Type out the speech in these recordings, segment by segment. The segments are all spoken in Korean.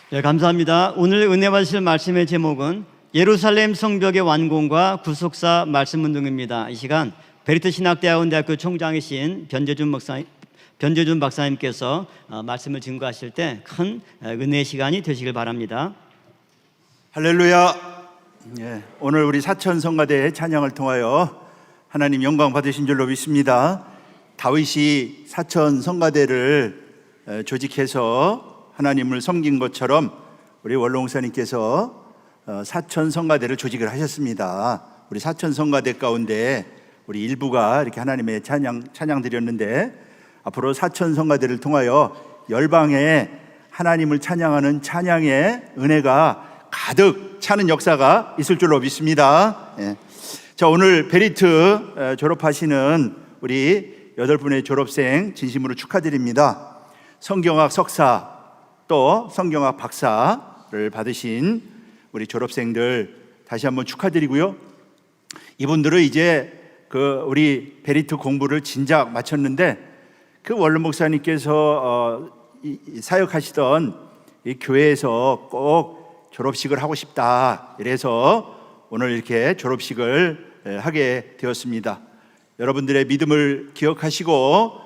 네, 감사합니다. 오늘 은혜 받으실 말씀의 제목은 예루살렘 성벽의 완공과 구속사 말씀 운동입니다. 이 시간 베리트 신학대학원대학교 총장이신 변재준 박사님께서 말씀을 증거하실 때 큰 은혜의 시간이 되시길 바랍니다. 할렐루야. 오늘 우리 사천 성가대의 찬양을 통하여 하나님 영광 받으신 줄로 믿습니다. 다윗이 사천 성가대를 조직해서 하나님을 섬긴 것처럼 우리 원로목사님께서 사천 성가대를 조직을 하셨습니다. 우리 사천 성가대 가운데 우리 일부가 이렇게 하나님의 찬양 드렸는데, 앞으로 사천 성가대를 통하여 열방에 하나님을 찬양하는 찬양의 은혜가 가득 차는 역사가 있을 줄로 믿습니다. 자, 오늘 베리트 졸업하시는 우리 8분의 졸업생 진심으로 축하드립니다. 성경학 석사 또 성경학 박사를 받으신 우리 졸업생들 다시 한번 축하드리고요. 이분들은 이제 우리 베리트 공부를 진작 마쳤는데, 원로 목사님께서 사역하시던 이 교회에서 꼭 졸업식을 하고 싶다, 이래서 오늘 이렇게 졸업식을 하게 되었습니다. 여러분들의 믿음을 기억하시고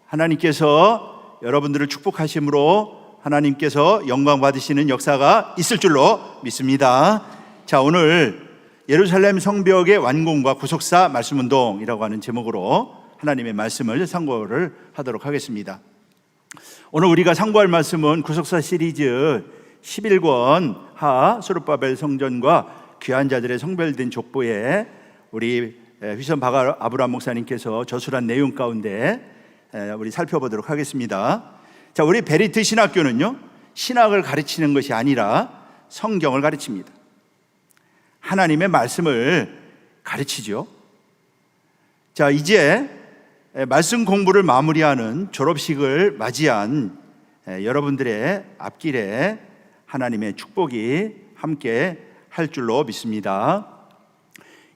하나님께서 여러분들을 축복하심으로 하나님께서 영광 받으시는 역사가 있을 줄로 믿습니다. 자, 오늘 예루살렘 성벽의 완공과 구속사 말씀운동이라고 하는 제목으로 하나님의 말씀을 상고를 하도록 하겠습니다. 오늘 우리가 상고할 말씀은 구속사 시리즈 11권 하 스룹바벨 성전과 귀한 자들의 성별된 족보에 우리 휘선 박아 아브라함 목사님께서 저술한 내용 가운데 우리 살펴보도록 하겠습니다. 자, 우리 베리트 신학교는요, 신학을 가르치는 것이 아니라 성경을 가르칩니다. 하나님의 말씀을 가르치죠. 자, 이제 말씀 공부를 마무리하는 졸업식을 맞이한 여러분들의 앞길에 하나님의 축복이 함께 할 줄로 믿습니다.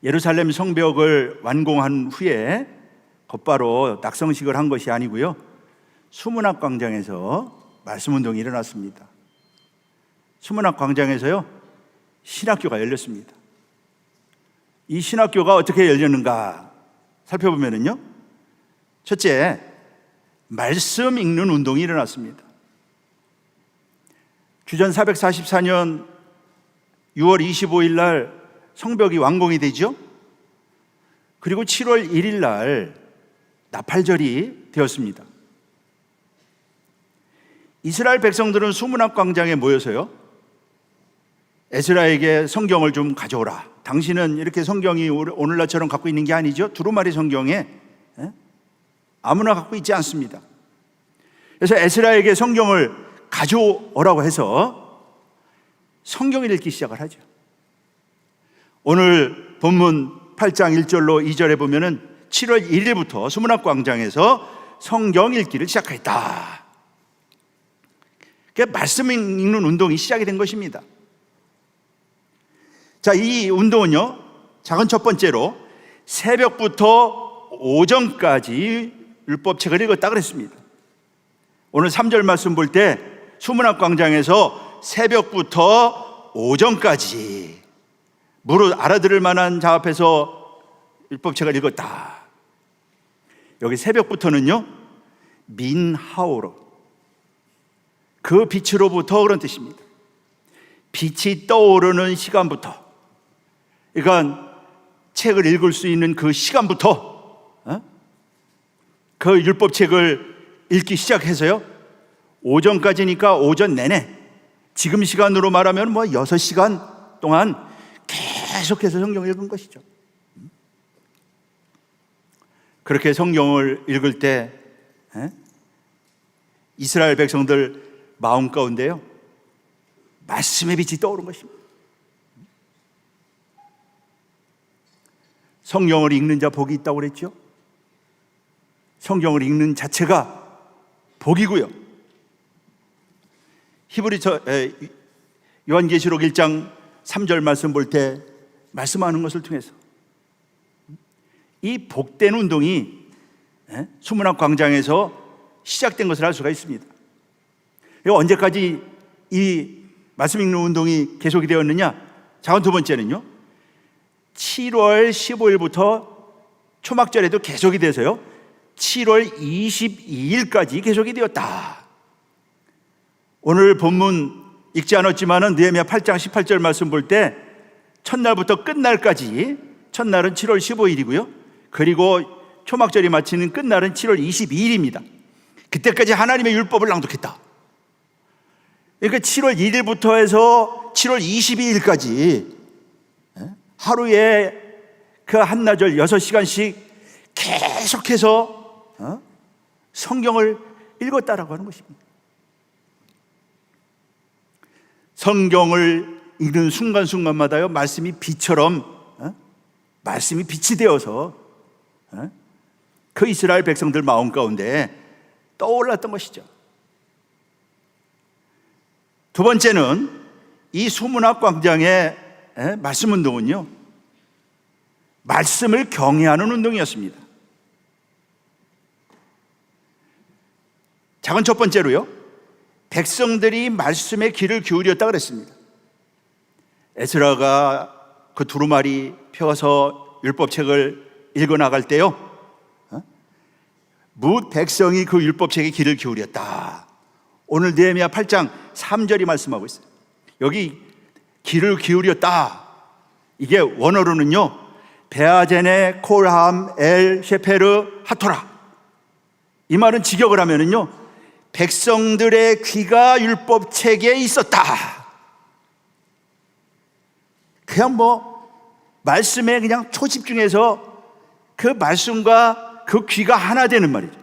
예루살렘 성벽을 완공한 후에 곧바로 낙성식을 한 것이 아니고요, 수문학 광장에서 말씀 운동이 일어났습니다. 수문학 광장에서요, 신학교가 열렸습니다. 이 신학교가 어떻게 열렸는가 살펴보면요, 첫째, 말씀 읽는 운동이 일어났습니다. 주전 444년 6월 25일 날 성벽이 완공이 되죠. 그리고 7월 1일 날 나팔절이 되었습니다. 이스라엘 백성들은 수문학 광장에 모여서요, 에스라에게 성경을 좀 가져오라. 당신은 이렇게 성경이 오늘날처럼 갖고 있는 게 아니죠. 두루마리 성경에 아무나 갖고 있지 않습니다. 그래서 에스라에게 성경을 가져오라고 해서 성경을 읽기 시작을 하죠. 오늘 본문 8장 1절로 2절에 보면은 7월 1일부터 수문학 광장에서 성경 읽기를 시작했다. 그러니까 말씀 읽는 운동이 시작이 된 것입니다. 자, 이 운동은요, 작은 첫 번째로 새벽부터 오전까지 율법책을 읽었다 그랬습니다. 오늘 3절 말씀 볼 때 수문학 광장에서 새벽부터 오전까지 무릇 알아들을 만한 자 앞에서 율법책을 읽었다. 여기 새벽부터는요, 민하오로, 그 빛으로부터, 그런 뜻입니다. 빛이 떠오르는 시간부터, 그러니까 책을 읽을 수 있는 그 시간부터 그 율법책을 읽기 시작해서요, 오전까지니까 오전 내내, 지금 시간으로 말하면 6시간 동안 계속해서 성경을 읽은 것이죠. 그렇게 성경을 읽을 때 이스라엘 백성들 마음 가운데요, 말씀의 빛이 떠오른 것입니다. 성경을 읽는 자 복이 있다고 그랬죠. 성경을 읽는 자체가 복이고요. 요한계시록 1장 3절 말씀 볼 때 말씀하는 것을 통해서 이 복된 운동이 수문학 광장에서 시작된 것을 알 수가 있습니다. 언제까지 이 말씀 읽는 운동이 계속이 되었느냐? 자건 두 번째는요, 7월 15일부터 초막절에도 계속이 돼서요, 7월 22일까지 계속이 되었다. 오늘 본문 읽지 않았지만은 느헤미야 8장 18절 말씀 볼 때 첫날부터 끝날까지, 첫날은 7월 15일이고요. 그리고 초막절이 마치는 끝날은 7월 22일입니다. 그때까지 하나님의 율법을 낭독했다. 그러니까 7월 1일부터 해서 7월 22일까지 하루에 그 한나절 6시간씩 계속해서 성경을 읽었다라고 하는 것입니다. 성경을 읽는 순간순간마다요, 말씀이 빛처럼, 말씀이 빛이 되어서 그 이스라엘 백성들 마음 가운데 떠올랐던 것이죠. 두 번째는 이 수문학 광장의 말씀 운동은요, 말씀을 경외하는 운동이었습니다. 작은 첫 번째로요, 백성들이 말씀에 귀를 기울였다 그랬습니다. 에스라가 그 두루마리 펴서 율법책을 읽어 나갈 때요, 뭇 백성이 그 율법책에 귀를 기울였다. 오늘 느헤미야 8장 3절이 말씀하고 있어요. 여기 귀를 기울였다, 이게 원어로는요, 베아제네 콜함 엘 셰페르 하토라, 이 말은 직역을 하면은요, 백성들의 귀가 율법책에 있었다. 그냥 말씀에 그냥 초집중해서 그 말씀과 그 귀가 하나 되는 말이죠.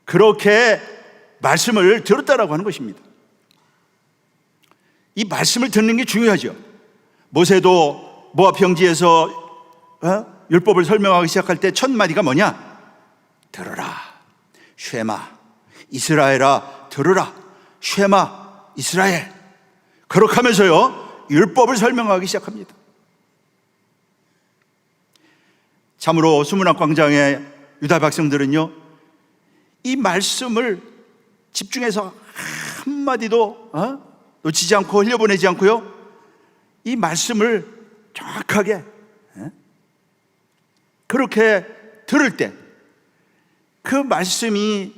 그렇게 말씀을 들었다라고 하는 것입니다. 이 말씀을 듣는 게 중요하죠. 모세도 모압 평지에서 율법을 설명하기 시작할 때 첫 마디가 뭐냐? 들으라 쉐마 이스라엘아, 들으라 쉐마 이스라엘. 그렇게 하면서요, 율법을 설명하기 시작합니다. 참으로 수문학 광장의 유다 백성들은요, 이 말씀을 집중해서 한마디도 놓치지 않고 흘려보내지 않고요, 이 말씀을 정확하게 그렇게 들을 때 그 말씀이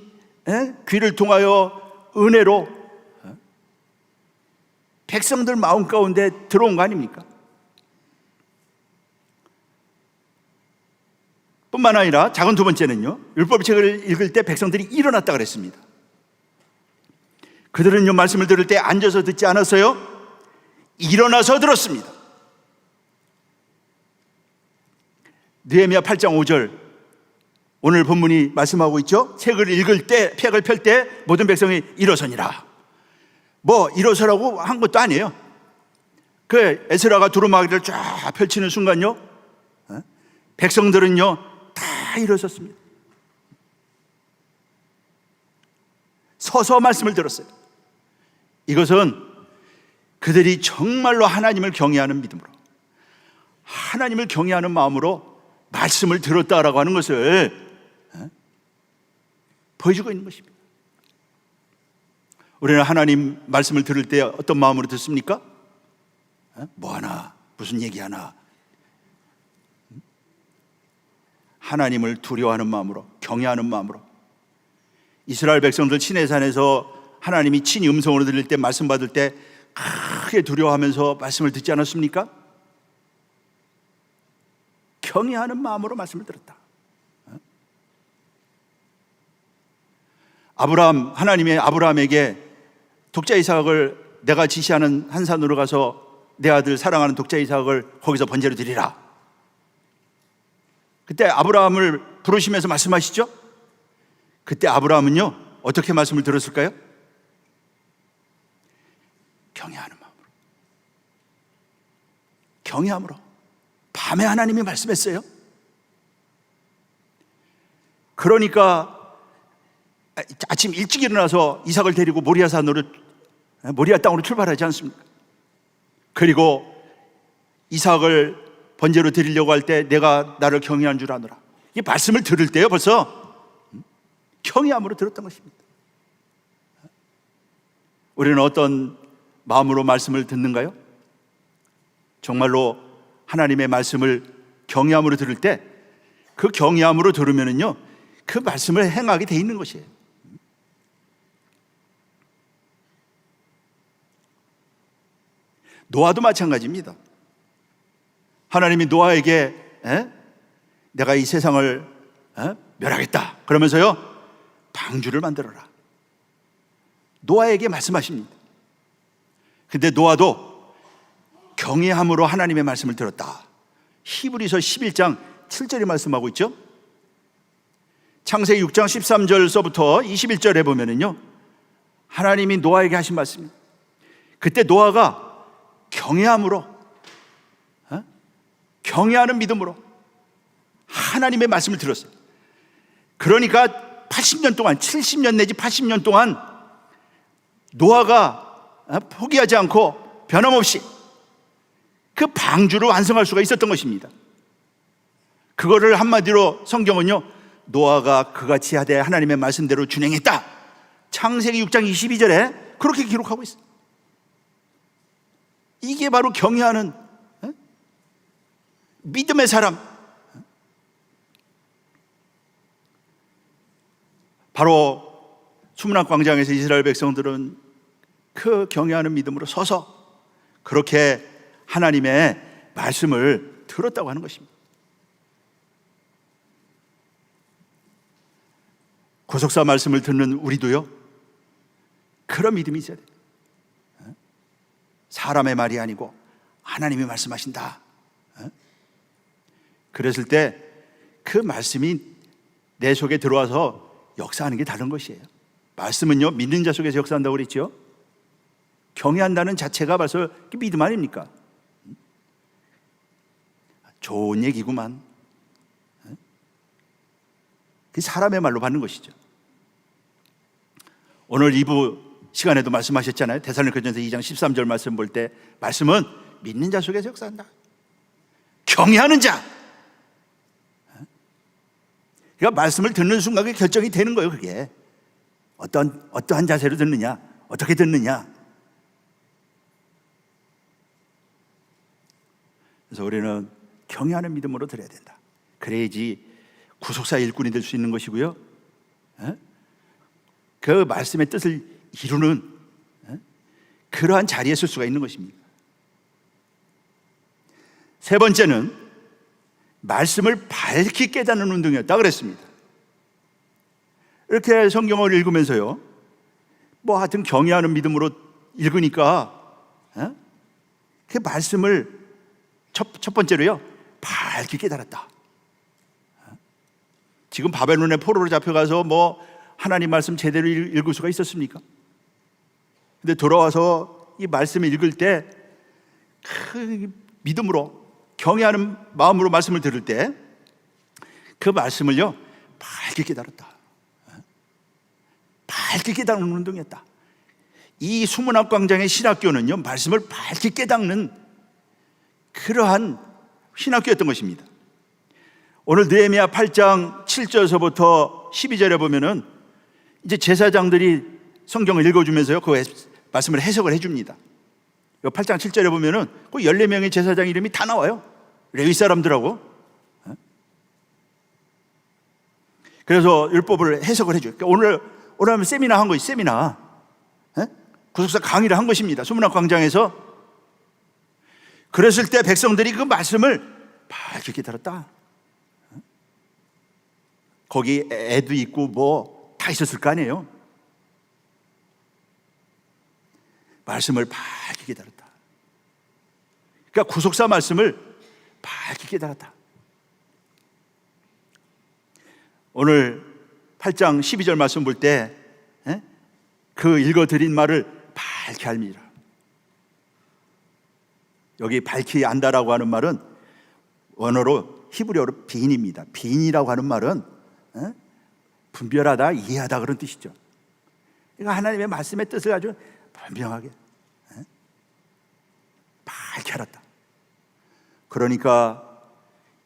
귀를 통하여 은혜로 백성들 마음 가운데 들어온 거 아닙니까? 뿐만 아니라 작은 두 번째는요, 율법책을 읽을 때 백성들이 일어났다 그랬습니다. 그들은요, 말씀을 들을 때 앉아서 듣지 않았어요. 일어나서 들었습니다. 느헤미야 8장 5절, 오늘 본문이 말씀하고 있죠. 책을 읽을 때, 팩을 펼 때 모든 백성이 일어서니라. 일어서라고 한 것도 아니에요. 그 에스라가 두루마기를 쫙 펼치는 순간요, 백성들은요 다 일어섰습니다. 서서 말씀을 들었어요. 이것은 그들이 정말로 하나님을 경외하는 믿음으로, 하나님을 경외하는 마음으로 말씀을 들었다라고 하는 것을 보여주고 있는 것입니다. 우리는 하나님 말씀을 들을 때 어떤 마음으로 듣습니까? 뭐하나, 무슨 얘기하나, 하나님을 두려워하는 마음으로, 경외하는 마음으로. 이스라엘 백성들 시내산에서 하나님이 친히 음성으로 들릴 때, 말씀 받을 때 크게 두려워하면서 말씀을 듣지 않았습니까? 경외하는 마음으로 말씀을 들었다. 하나님의 아브라함에게 독자 이삭을 내가 지시하는 한 산으로 가서 내 아들 사랑하는 독자 이삭을 거기서 번제로 드리라. 그때 아브라함을 부르시면서 말씀하시죠. 그때 아브라함은요 어떻게 말씀을 들었을까요? 경외하는 마음으로, 경외함으로. 밤에 하나님이 말씀했어요. 그러니까 아침 일찍 일어나서 이삭을 데리고 모리아 땅으로 출발하지 않습니까? 그리고 이삭을 번제로 드리려고 할 때 내가 나를 경외한 줄 아노라. 이 말씀을 들을 때요 벌써 경외함으로 들었던 것입니다. 우리는 어떤 마음으로 말씀을 듣는가요? 정말로 하나님의 말씀을 경외함으로 들을 때 그 경외함으로 들으면은요, 그 말씀을 행하게 돼 있는 것이에요. 노아도 마찬가지입니다. 하나님이 노아에게 내가 이 세상을 멸하겠다 그러면서요, 방주를 만들어라, 노아에게 말씀하십니다. 근데 노아도 경외함으로 하나님의 말씀을 들었다. 히브리서 11장 7절이 말씀하고 있죠. 창세기 6장 13절서부터 21절에 보면은요, 하나님이 노아에게 하신 말씀입니다. 그때 노아가 경외함으로, 경외하는 믿음으로 하나님의 말씀을 들었어요. 그러니까 80년 동안, 70년 내지 80년 동안 노아가 포기하지 않고 변함없이 그 방주를 완성할 수가 있었던 것입니다. 그거를 한마디로 성경은요, 노아가 그같이 하되 하나님의 말씀대로 준행했다, 창세기 6장 22절에 그렇게 기록하고 있어요. 이게 바로 경외하는 믿음의 사람, 바로 수문학 광장에서 이스라엘 백성들은 그 경외하는 믿음으로 서서 그렇게 하나님의 말씀을 들었다고 하는 것입니다. 구속사 말씀을 듣는 우리도요, 그런 믿음이 있어야 돼요. 사람의 말이 아니고 하나님이 말씀하신다. 그랬을 때 그 말씀이 내 속에 들어와서 역사하는 게 다른 것이에요. 말씀은요, 믿는 자 속에서 역사한다고 그랬죠. 경외한다는 자체가 벌써 믿음 아닙니까? 좋은 얘기구만. 그 사람의 말로 받는 것이죠. 오늘 2부 시간에도 말씀하셨잖아요. 데살로니가전서 2장 13절 말씀 볼 때, 말씀은 믿는 자 속에서 역사한다. 경외하는 자. 그러니까 말씀을 듣는 순간에 결정이 되는 거예요. 그게 어떠한 자세로 듣느냐, 어떻게 듣느냐. 그래서 우리는 경외하는 믿음으로 들어야 된다. 그래야지 구속사 일꾼이 될 수 있는 것이고요, 그 말씀의 뜻을 이루는 그러한 자리에 설 수가 있는 것입니다. 세 번째는 말씀을 밝히 깨닫는 운동이었다 그랬습니다. 이렇게 성경을 읽으면서요, 뭐 하여튼 경외하는 믿음으로 읽으니까 그 말씀을 첫 번째로요, 밝히 깨달았다. 지금 바벨론의 포로로 잡혀가서 뭐 하나님 말씀 제대로 읽을 수가 있었습니까? 근데 돌아와서 이 말씀을 읽을 때 그 믿음으로 경외하는 마음으로 말씀을 들을 때 그 말씀을요, 밝게 깨달았다. 밝게 깨닫는 운동이었다. 이 수문학 광장의 신학교는요, 말씀을 밝게 깨닫는 그러한 신학교였던 것입니다. 오늘 느헤미야 8장 7절서부터 12절에 보면은 이제 제사장들이 성경을 읽어주면서요, 그 말씀을 해석을 해줍니다. 8장 7절에 보면은 그 14명의 제사장 이름이 다 나와요. 레위 사람들하고. 그래서 율법을 해석을 해줘요. 그러니까 오늘 하면 세미나 한 거예요. 세미나. 구속사 강의를 한 것입니다. 수문학 광장에서. 그랬을 때 백성들이 그 말씀을 밝게 깨달았다. 거기 애도 있고 뭐 다 있었을 거 아니에요. 말씀을 밝게 깨달았다. 그러니까 구속사 말씀을 밝게 깨달았다. 오늘 8장 12절 말씀 볼 때 그 읽어드린 말을 밝게 알미라. 여기 밝히 안다라고 하는 말은 원어로 히브리어로 빈입니다. 빈이라고 하는 말은 분별하다, 이해하다 그런 뜻이죠. 그러니까 하나님의 말씀의 뜻을 아주 분명하게 밝게 알았다. 그러니까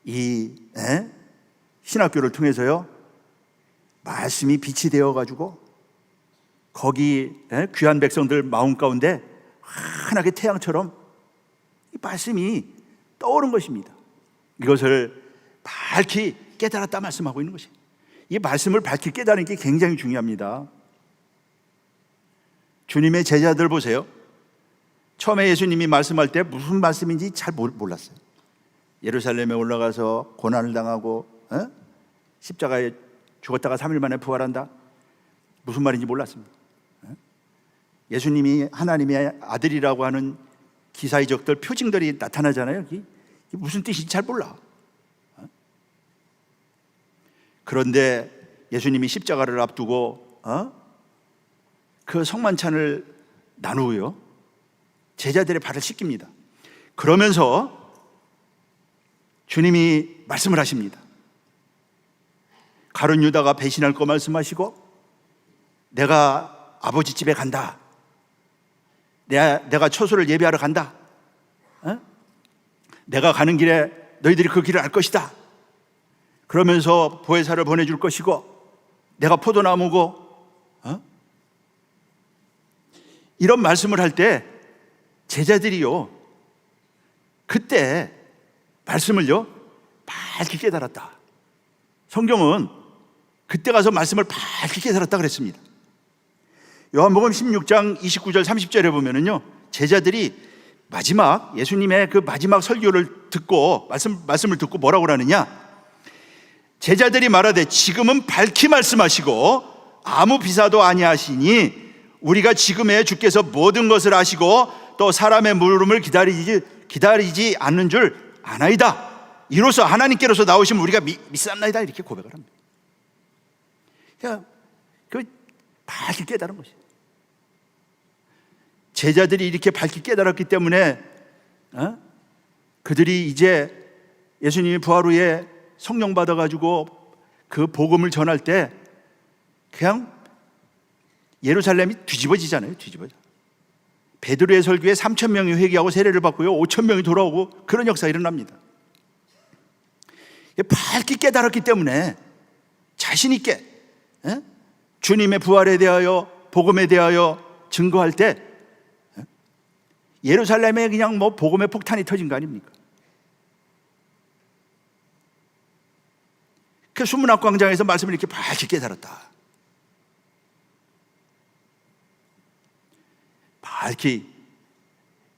이 신학교를 통해서요, 말씀이 빛이 되어가지고 거기 귀한 백성들 마음 가운데 환하게 태양처럼 이 말씀이 떠오른 것입니다. 이것을 밝히 깨달았다 말씀하고 있는 것입니다. 이 말씀을 밝히 깨달은 게 굉장히 중요합니다. 주님의 제자들 보세요. 처음에 예수님이 말씀할 때 무슨 말씀인지 잘 몰랐어요. 예루살렘에 올라가서 고난을 당하고 십자가에 죽었다가 3일 만에 부활한다, 무슨 말인지 몰랐습니다. 예수님이 하나님의 아들이라고 하는 기사이적들, 표징들이 나타나잖아요. 이게 무슨 뜻인지 잘 몰라. 그런데 예수님이 십자가를 앞두고 그 성만찬을 나누고요, 제자들의 발을 씻깁니다. 그러면서 주님이 말씀을 하십니다. 가룟 유다가 배신할 거 말씀하시고, 내가 아버지 집에 간다, 내가 처소를 예배하러 간다, 내가 가는 길에 너희들이 그 길을 알 것이다, 그러면서 보혜사를 보내줄 것이고, 내가 포도나무고, 이런 말씀을 할 때 제자들이요, 그때 말씀을요 밝히 깨달았다. 성경은 그때 가서 말씀을 밝히 깨달았다 그랬습니다. 요한복음 16장 29절 30절에 보면은요, 제자들이 마지막 예수님의 그 마지막 설교를 듣고 말씀을 듣고 뭐라고 그러느냐, 제자들이 말하되 지금은 밝히 말씀하시고 아무 비사도 아니하시니 우리가 지금의 주께서 모든 것을 아시고 또 사람의 물음을 기다리지 않는 줄 아나이다. 이로써 하나님께로서 나오시면 우리가 믿사옵나이다. 이렇게 고백을 합니다. 그 밝히 깨달은 것이에요. 제자들이 이렇게 밝히 깨달았기 때문에 그들이 이제 예수님이 부활 후에 성령 받아가지고 그 복음을 전할 때 그냥 예루살렘이 뒤집어지잖아요. 뒤집어져. 베드로의 설교에 3,000명이 회개하고 세례를 받고요, 5,000명이 돌아오고 그런 역사가 일어납니다. 밝히 깨달았기 때문에 자신 있게 주님의 부활에 대하여, 복음에 대하여 증거할 때 예루살렘에 그냥 뭐 복음의 폭탄이 터진 거 아닙니까? 그 수문학 광장에서 말씀을 이렇게 밝히 깨달았다. 밝히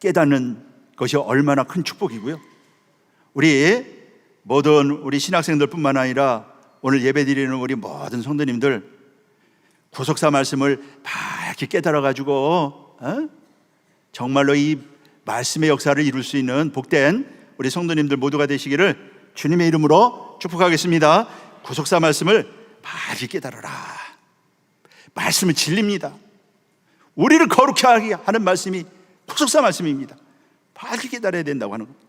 깨닫는 것이 얼마나 큰 축복이고요, 우리 신학생들뿐만 아니라 오늘 예배드리는 우리 모든 성도님들, 구속사 말씀을 밝히 깨달아가지고 정말로 이 말씀의 역사를 이룰 수 있는 복된 우리 성도님들 모두가 되시기를 주님의 이름으로 축복하겠습니다. 구속사 말씀을 밝히 깨달아라. 말씀은 진리입니다. 우리를 거룩히 하게 하는 말씀이 구속사 말씀입니다. 밝히 깨달아야 된다고 하는 겁니다.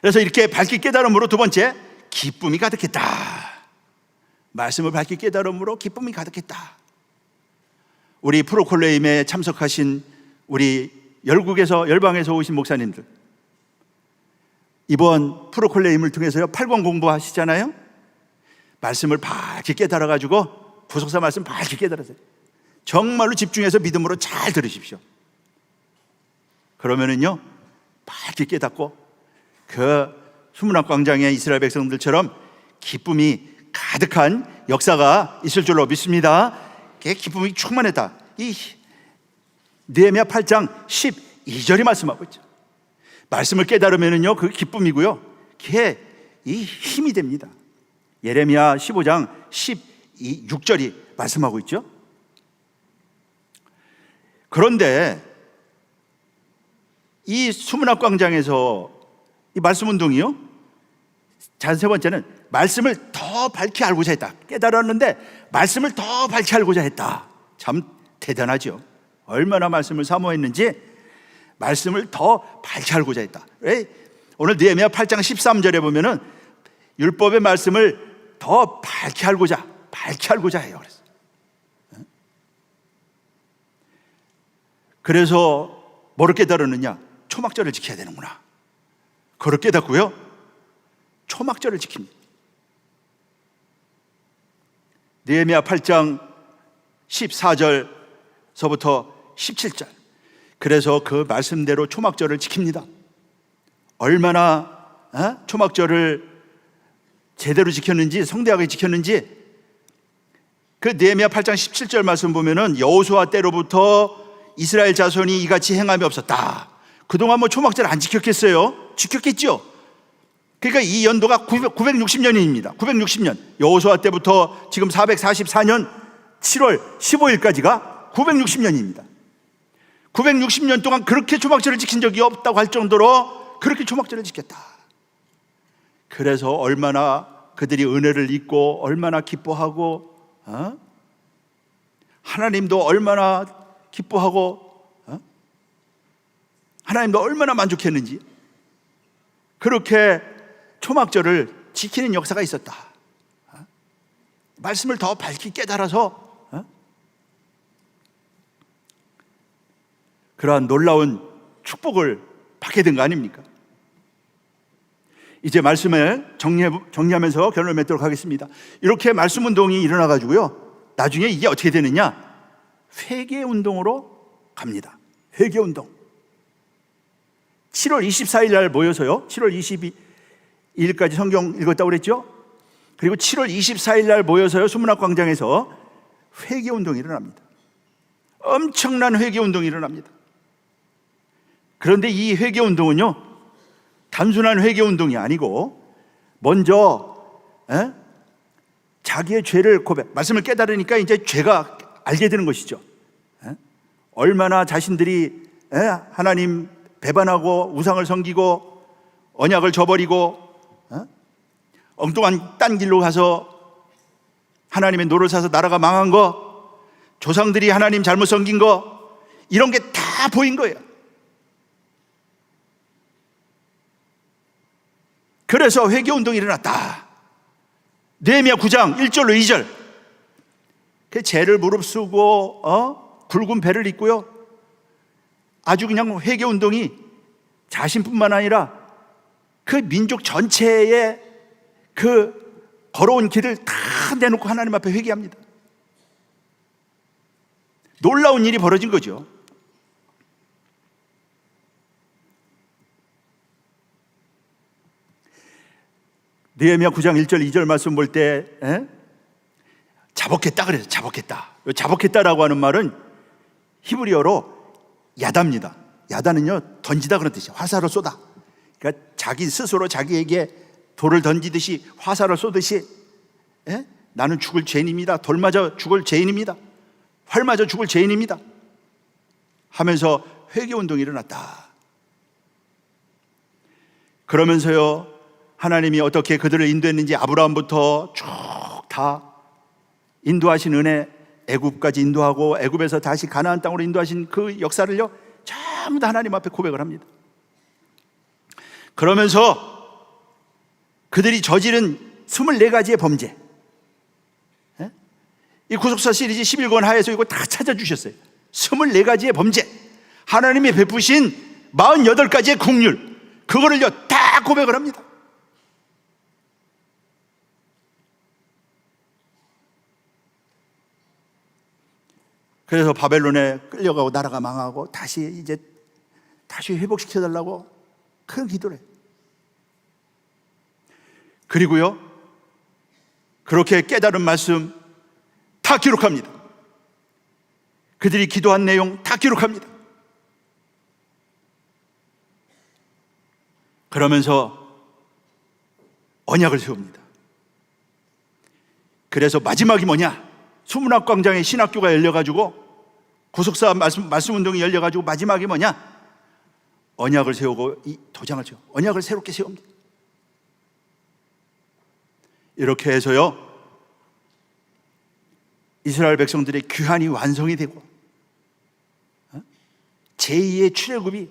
그래서 이렇게 밝히 깨달음으로 두 번째, 기쁨이 가득했다. 말씀을 밝히 깨달음으로 기쁨이 가득했다. 우리 프로콜레임에 참석하신 우리 열방에서 오신 목사님들, 이번 프로콜레임을 통해서요 8권 공부하시잖아요. 말씀을 밝히 깨달아가지고 구속사 말씀 밝히 깨달으세요. 정말로 집중해서 믿음으로 잘 들으십시오. 그러면은요 밝히 깨닫고 그 수문학 광장의 이스라엘 백성들처럼 기쁨이 가득한 역사가 있을 줄로 믿습니다. 기쁨이 충만했다. 이 느헤미야 8장 12절이 말씀하고 있죠. 말씀을 깨달으면은요 그 기쁨이고요, 그게 이 힘이 됩니다. 예레미야 15장 6절이 말씀하고 있죠. 그런데 이 수문학 광장에서 이 말씀 운동이요, 세 번째는 말씀을 더 밝히 알고자 했다. 깨달았는데 말씀을 더 밝히 알고자 했다. 참 대단하죠. 얼마나 말씀을 사모했는지 말씀을 더 밝히 알고자 했다. 왜? 오늘 느헤미야 8장 13절에 보면은 율법의 말씀을 더 밝히 알고자 해요. 그래서 뭐를 깨달았느냐? 초막절을 지켜야 되는구나. 그걸 깨닫고요, 초막절을 지킵니다. 느헤미야 8장 14절서부터 17절. 그래서 그 말씀대로 초막절을 지킵니다. 얼마나 초막절을 제대로 지켰는지, 성대하게 지켰는지, 그 느헤미야 8장 17절 말씀 보면은 여호수아 때로부터 이스라엘 자손이 이같이 행함이 없었다. 그동안 뭐 초막절 안 지켰겠어요? 지켰겠죠. 그러니까 이 연도가 960년입니다. 960년. 여호수아 때부터 지금 444년 7월 15일까지가 960년입니다. 960년 동안 그렇게 초막절을 지킨 적이 없다고 할 정도로 그렇게 초막절을 지켰다. 그래서 얼마나 그들이 은혜를 잊고 얼마나 기뻐하고, 하나님도 얼마나 기뻐하고, 하나님도 얼마나 만족했는지, 그렇게 초막절을 지키는 역사가 있었다. 말씀을 더 밝히 깨달아서 그러한 놀라운 축복을 받게 된 거 아닙니까? 이제 말씀을 정리하면서 결론을 맺도록 하겠습니다. 이렇게 말씀 운동이 일어나 가지고요, 나중에 이게 어떻게 되느냐? 회개 운동으로 갑니다. 회개 운동. 7월 24일 날 모여서요, 7월 22일까지 성경 읽었다고 그랬죠? 그리고 7월 24일 날 모여서요, 수문학 광장에서 회개 운동이 일어납니다. 엄청난 회개 운동이 일어납니다. 그런데 이 회개 운동은요, 단순한 회개 운동이 아니고 먼저 자기의 죄를 고백, 말씀을 깨달으니까 이제 죄가 알게 되는 것이죠. 얼마나 자신들이 하나님 배반하고 우상을 섬기고 언약을 저버리고 엉뚱한 딴 길로 가서 하나님의 노를 사서 나라가 망한 거, 조상들이 하나님 잘못 섬긴 거, 이런 게 다 보인 거예요. 그래서 회개운동이 일어났다. 느헤미야 9장 1절로 2절. 그 죄를 무릅쓰고 굵은 배를 입고요, 아주 그냥 회개운동이 자신뿐만 아니라 그 민족 전체의 그 걸어온 길을 다 내놓고 하나님 앞에 회개합니다. 놀라운 일이 벌어진 거죠. 느헤미야 9장 1절 2절 말씀 볼 때 자복했다 그래서 자복했다라고 하는 말은 히브리어로 야다입니다. 야다는요, 던지다 그런 뜻이에요. 화살을 쏘다. 그러니까 자기 스스로 자기에게 돌을 던지듯이, 화살을 쏘듯이, 나는 죽을 죄인입니다. 돌 맞아 죽을 죄인입니다. 활 맞아 죽을 죄인입니다 하면서 회개운동이 일어났다. 그러면서요, 하나님이 어떻게 그들을 인도했는지 아브라함부터 쭉 다 인도하신 은혜, 애굽까지 인도하고 애굽에서 다시 가나안 땅으로 인도하신 그 역사를요, 전부 다 하나님 앞에 고백을 합니다. 그러면서 그들이 저지른 24가지의 범죄, 이 구속사 시리즈 11권 하에서 이거 다 찾아주셨어요. 24가지의 범죄, 하나님이 베푸신 48가지의 국률, 그거를요 다 고백을 합니다. 그래서 바벨론에 끌려가고 나라가 망하고 다시 회복시켜달라고 큰 기도를 해요. 그리고요, 그렇게 깨달은 말씀 다 기록합니다. 그들이 기도한 내용 다 기록합니다. 그러면서 언약을 세웁니다. 그래서 마지막이 뭐냐? 수문학 광장에 신학교가 열려가지고, 구속사 말씀 운동이 열려가지고 마지막이 뭐냐? 언약을 세우고 이 도장을 세워, 언약을 새롭게 세웁니다. 이렇게 해서요, 이스라엘 백성들의 규환이 완성이 되고 제2의 출애굽이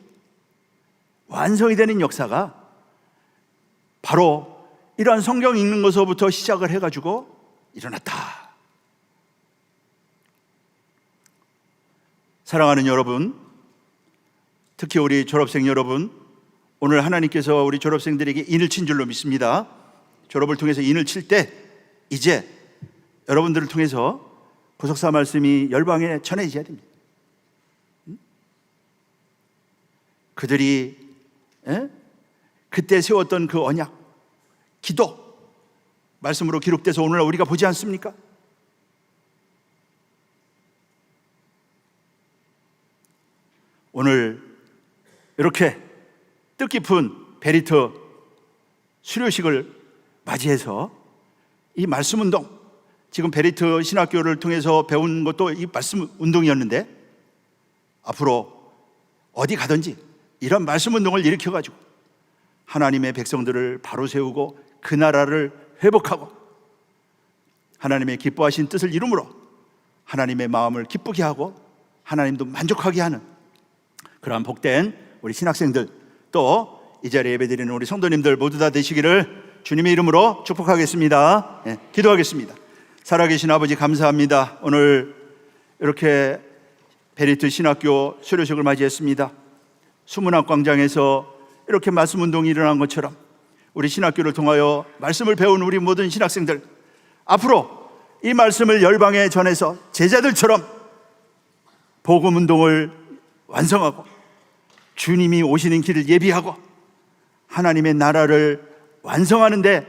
완성이 되는 역사가 바로 이러한 성경 읽는 것서부터 시작을 해가지고 일어났다. 사랑하는 여러분, 특히 우리 졸업생 여러분, 오늘 하나님께서 우리 졸업생들에게 인을 친 줄로 믿습니다. 졸업을 통해서 인을 칠 때 이제 여러분들을 통해서 구속사 말씀이 열방에 전해져야 됩니다. 그들이 그때 세웠던 그 언약, 기도, 말씀으로 기록돼서 오늘날 우리가 보지 않습니까? 오늘 이렇게 뜻깊은 베리트 수료식을 맞이해서 이 말씀 운동, 지금 베리트 신학교를 통해서 배운 것도 이 말씀 운동이었는데, 앞으로 어디 가든지 이런 말씀 운동을 일으켜가지고 하나님의 백성들을 바로 세우고 그 나라를 회복하고 하나님의 기뻐하신 뜻을 이루므로 하나님의 마음을 기쁘게 하고 하나님도 만족하게 하는 그러한 복된 우리 신학생들, 또 이 자리에 예배드리는 우리 성도님들 모두 다 되시기를 주님의 이름으로 축복하겠습니다. 기도하겠습니다. 살아계신 아버지, 감사합니다. 오늘 이렇게 베리트 신학교 수료식을 맞이했습니다. 수문학 광장에서 이렇게 말씀 운동이 일어난 것처럼 우리 신학교를 통하여 말씀을 배운 우리 모든 신학생들, 앞으로 이 말씀을 열방에 전해서 제자들처럼 복음 운동을 완성하고 주님이 오시는 길을 예비하고 하나님의 나라를 완성하는 데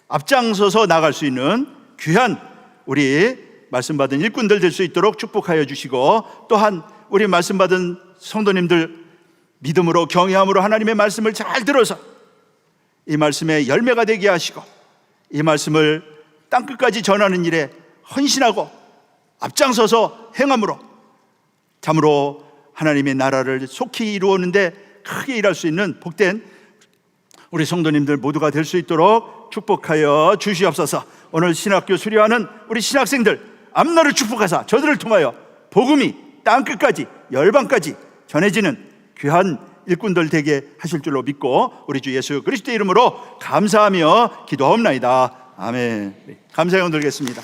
앞장서서 나갈 수 있는 귀한 우리 말씀 받은 일꾼들 될 수 있도록 축복하여 주시고, 또한 우리 말씀 받은 성도님들 믿음으로 경외함으로 하나님의 말씀을 잘 들어서 이 말씀의 열매가 되게 하시고 이 말씀을 땅끝까지 전하는 일에 헌신하고 앞장서서 행함으로 참으로 하나님의 나라를 속히 이루었는데 크게 일할 수 있는 복된 우리 성도님들 모두가 될 수 있도록 축복하여 주시옵소서. 오늘 신학교 수료하는 우리 신학생들 앞날을 축복하사 저들을 통하여 복음이 땅끝까지 열방까지 전해지는 귀한 일꾼들 되게 하실 줄로 믿고 우리 주 예수 그리스도의 이름으로 감사하며 기도하옵나이다. 아멘. 감사 영혼 드리겠습니다.